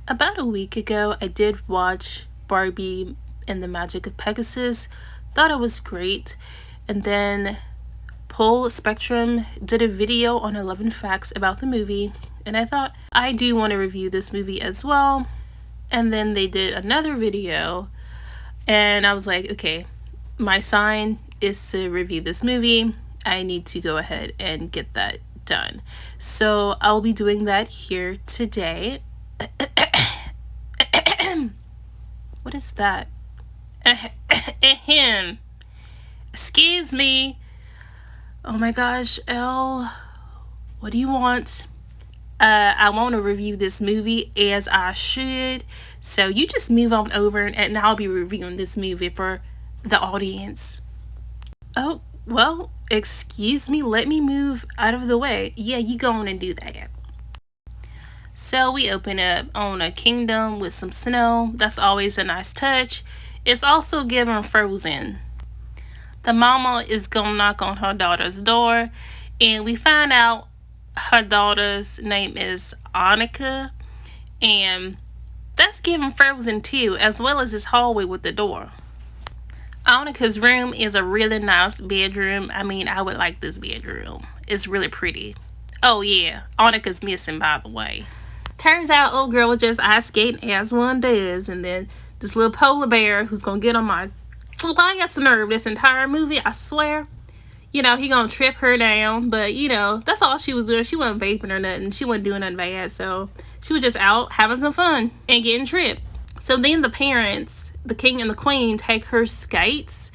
About a week ago, I did watch Barbie and the Magic of Pegasus. Thought it was great. And then Pull Spectrum did a video on 11 facts about the movie. And I thought, I do want to review this movie as well. And then they did another video. And I was like, okay, my sign is to review this movie. I need to go ahead and get that done. So I'll be doing that here today. What is that? Ahem. Excuse me. Oh my gosh, Elle. What do you want? I want to review this movie as I should. So you just move on over and I'll be reviewing this movie for the audience. Oh, well, excuse me. Let me move out of the way. Yeah, you go on and do that. So we open up on a kingdom with some snow. That's always a nice touch. It's also given Frozen. The mama is gonna knock on her daughter's door, and we find out her daughter's name is Annika, and that's given Frozen too, as well as this hallway with the door. Annika's room is a really nice bedroom. I mean, I would like this bedroom. It's really pretty. Oh yeah, Annika's missing, by the way. Turns out old girl was just ice skating as one does, and then this little polar bear who's gonna get on my last nerve this entire movie, I swear. He gonna trip her down, but that's all she was doing. She wasn't vaping or nothing. She wasn't doing nothing bad, so she was just out having some fun and getting tripped. So then the parents, the king and the queen, take her skates,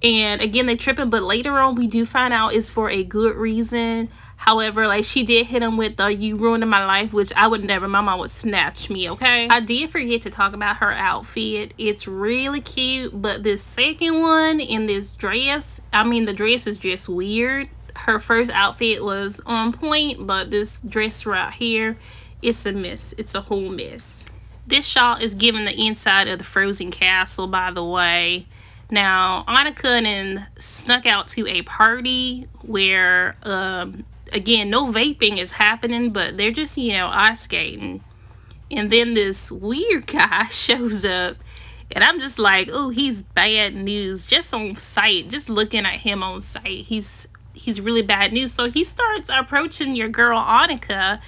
and again they tripping, but later on we do find out it's for a good reason. However, like, she did hit him with the "you ruining my life," which I would never. My mom would snatch me, okay? I did forget to talk about her outfit. It's really cute, but this second one in this dress, I mean, the dress is just weird. Her first outfit was on point, but this dress right here, it's a mess. It's a whole mess. This shot is giving the inside of the Frozen castle, by the way. Now, Annika and snuck out to a party where, again, no vaping is happening, but they're just, ice skating. And then this weird guy shows up, and I'm just like, oh, he's bad news. Just on sight, just looking at him on sight, he's really bad news. So he starts approaching your girl Annika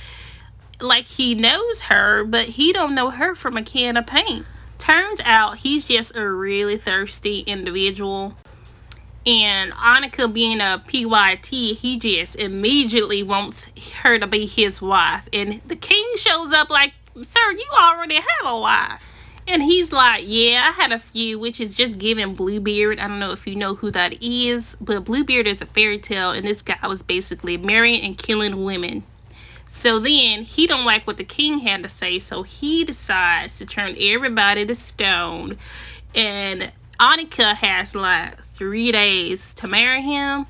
like he knows her, but he don't know her from a can of paint. Turns out he's just a really thirsty individual. And Annika, being a PYT, he just immediately wants her to be his wife. And the king shows up like, sir, you already have a wife. And he's like, yeah, I had a few, which is just giving Bluebeard. I don't know if you know who that is, but Bluebeard is a fairy tale, and this guy was basically marrying and killing women. So then he don't like what the king had to say, so he decides to turn everybody to stone. And Annika has like 3 days to marry him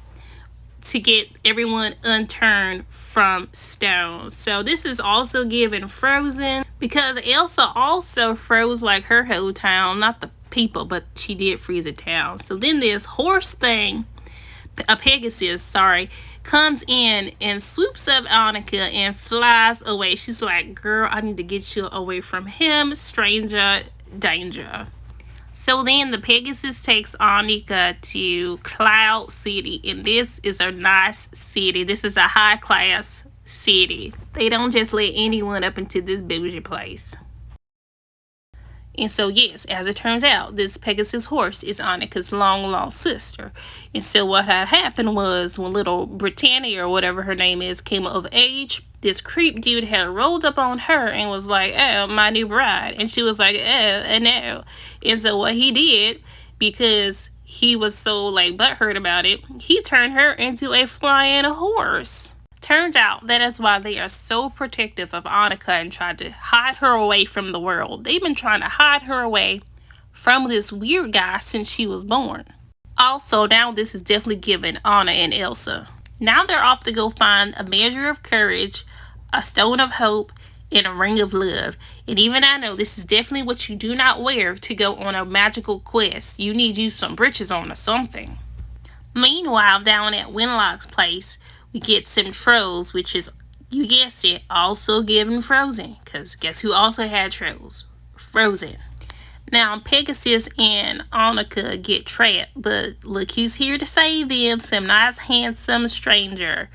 to get everyone unturned from stone. So this is also given Frozen, because Elsa also froze like her whole town. Not the people, but she did freeze a town. So then this horse thing, a Pegasus, sorry, comes in and swoops up Annika and flies away. She's like, girl, I need to get you away from him. Stranger danger. So then the Pegasus takes Annika to Cloud City, and this is a nice city. This is a high class city. They don't just let anyone up into this bougie place. And so, yes, as it turns out, this Pegasus horse is Annika's long lost sister. And so what had happened was, when little Britannia, or whatever her name is, came of age, this creep dude had rolled up on her and was like, oh, my new bride. And she was like, oh, no. And so what he did, because he was so like butthurt about it, he turned her into a flying horse. Turns out that is why they are so protective of Annika and tried to hide her away from the world. They've been trying to hide her away from this weird guy since she was born. Also, now this is definitely giving Anna and Elsa. Now they're off to go find a measure of courage, a stone of hope, and a ring of love. And even I know this is definitely what you do not wear to go on a magical quest. You need you some breeches on or something. Meanwhile, down at Winlock's place, we get some trolls, which is, You guessed it, also given Frozen. Because guess who also had trolls? Frozen. Now, Pegasus and Annika get trapped, but look who's here to save them. Some nice, handsome stranger.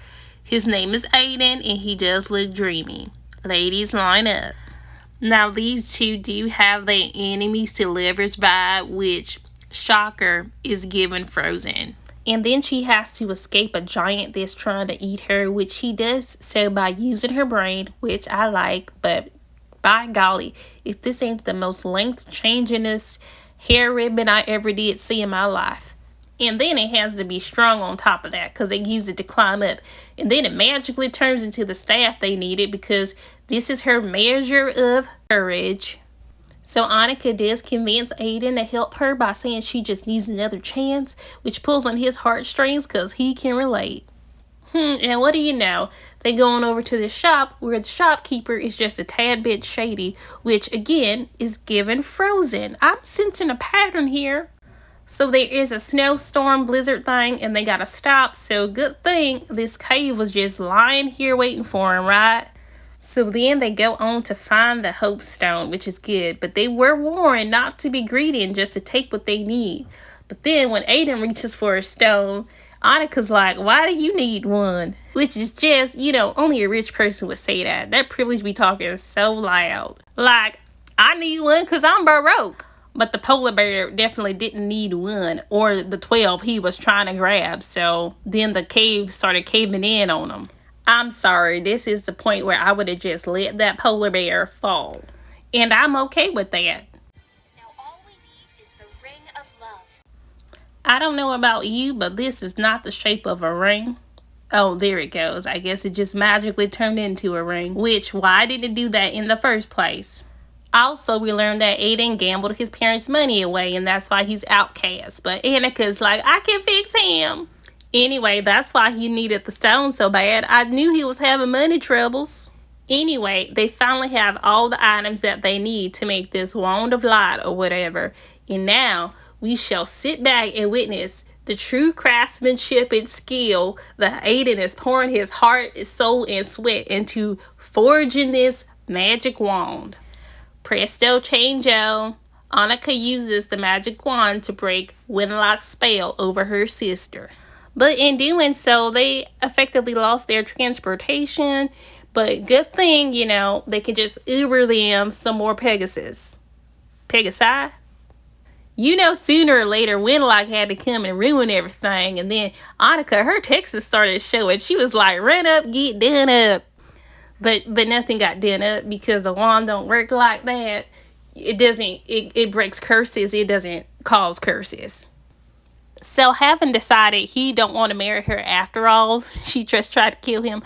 His name is Aiden, and he does look dreamy. Ladies, line up. Now, these two do have their enemies to leverage by, which, shocker, is given Frozen. And then she has to escape a giant that's trying to eat her, which she does so by using her brain, which I like, but by golly, if this ain't the most length changingest hair ribbon I ever did see in my life. And then it has to be strong on top of that because they use it to climb up. And then it magically turns into the staff they needed because this is her measure of courage. So Annika does convince Aiden to help her by saying she just needs another chance, which pulls on his heartstrings because he can relate. And what do you know? They going over to the shop where the shopkeeper is just a tad bit shady, which again is given Frozen. I'm sensing a pattern here. So there is a snowstorm blizzard thing and they gotta stop. So good thing this cave was just lying here waiting for him, right? So then they go on to find the Hope Stone, which is good. But they were warned not to be greedy and just to take what they need. But then when Aiden reaches for a stone, Annika's like, why do you need one? Which is just, only a rich person would say that. That privilege be talking so loud. Like, I need one because I'm broke. But the polar bear definitely didn't need one or the 12 he was trying to grab. So then the cave started caving in on him. I'm sorry, this is the point where I would have just let that polar bear fall. And I'm okay with that. Now all we need is the ring of love. I don't know about you, but this is not the shape of a ring. Oh, there it goes. I guess it just magically turned into a ring. Which, why did it do that in the first place? Also, we learned that Aiden gambled his parents' money away, and that's why he's outcast. But Annika's like, I can fix him. Anyway, that's why he needed the stone so bad. I knew he was having money troubles. Anyway, they finally have all the items that they need to make this wand of light or whatever. And now we shall sit back and witness the true craftsmanship and skill that Aiden is pouring his heart, soul, and sweat into forging this magic wand. Presto changeo. Annika uses the magic wand to break Wenlock's spell over her sister. But in doing so, they effectively lost their transportation. But good thing, they can just Uber them some more Pegasus. Pegasi? Sooner or later, Wenlock had to come and ruin everything. And then Annika, her Texas started showing. She was like, run up, get done up. But nothing got done up because the wand don't work like that. It breaks curses. It doesn't cause curses. So having decided he don't want to marry her after all, she just tried to kill him.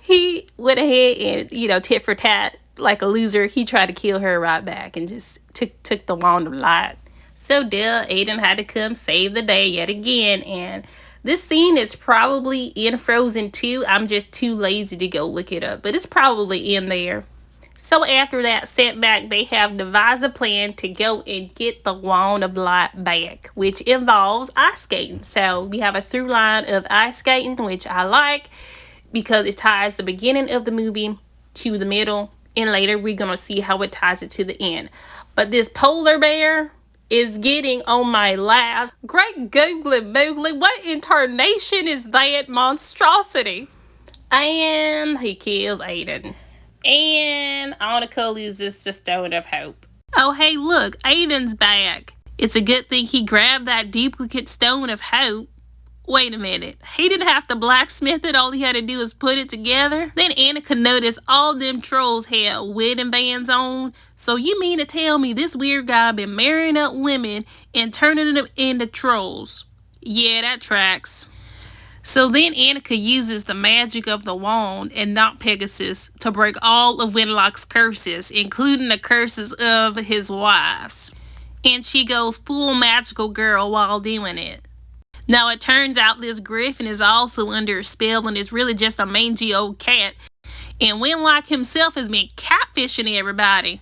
He went ahead and, tit for tat, like a loser, he tried to kill her right back and just took the wand of light. So Aiden had to come save the day yet again. And this scene is probably in Frozen 2. I'm just too lazy to go look it up, but it's probably in there. So after that setback, they have devised a plan to go and get the wand of light back, which involves ice skating. So we have a through line of ice skating, which I like because it ties the beginning of the movie to the middle, and later we're going to see how it ties it to the end. But this polar bear is getting on my last. Great googly moogly, what incarnation is that monstrosity? And he kills Aiden. And Annika loses the Stone of Hope. Oh, hey, look, Aiden's back. It's a good thing he grabbed that duplicate Stone of Hope. Wait a minute. He didn't have to blacksmith it. All he had to do was put it together. Then Annika noticed all them trolls had wedding bands on. So you mean to tell me this weird guy been marrying up women and turning them into trolls? Yeah, that tracks. So then Annika uses the magic of the wand and not Pegasus to break all of Wenlock's curses, including the curses of his wives. And she goes full magical girl while doing it. Now it turns out this griffin is also under a spell and is really just a mangy old cat. And Wenlock himself has been catfishing everybody.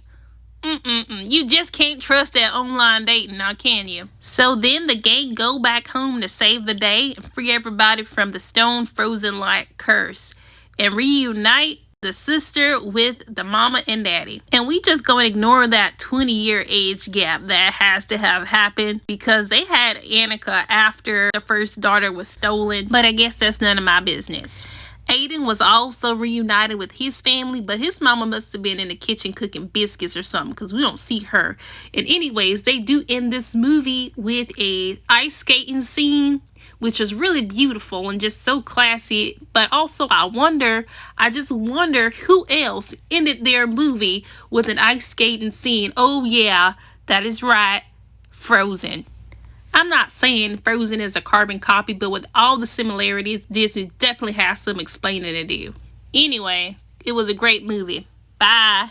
You just can't trust that online dating now, can you? So then the gang go back home to save the day and free everybody from the stone frozen like curse. and reunite the sister with the mama and daddy. And we just gonna ignore that 20-year age gap that has to have happened because they had Annika after the first daughter was stolen. But I guess that's none of my business. Aiden was also reunited with his family, but his mama must have been in the kitchen cooking biscuits or something because we don't see her. And anyways, they do end this movie with a ice skating scene, which is really beautiful and just so classy. But also I just wonder who else ended their movie with an ice skating scene. Oh yeah, that is right, Frozen. I'm not saying Frozen is a carbon copy, but with all the similarities, Disney definitely has some explaining to do. Anyway, it was a great movie. Bye.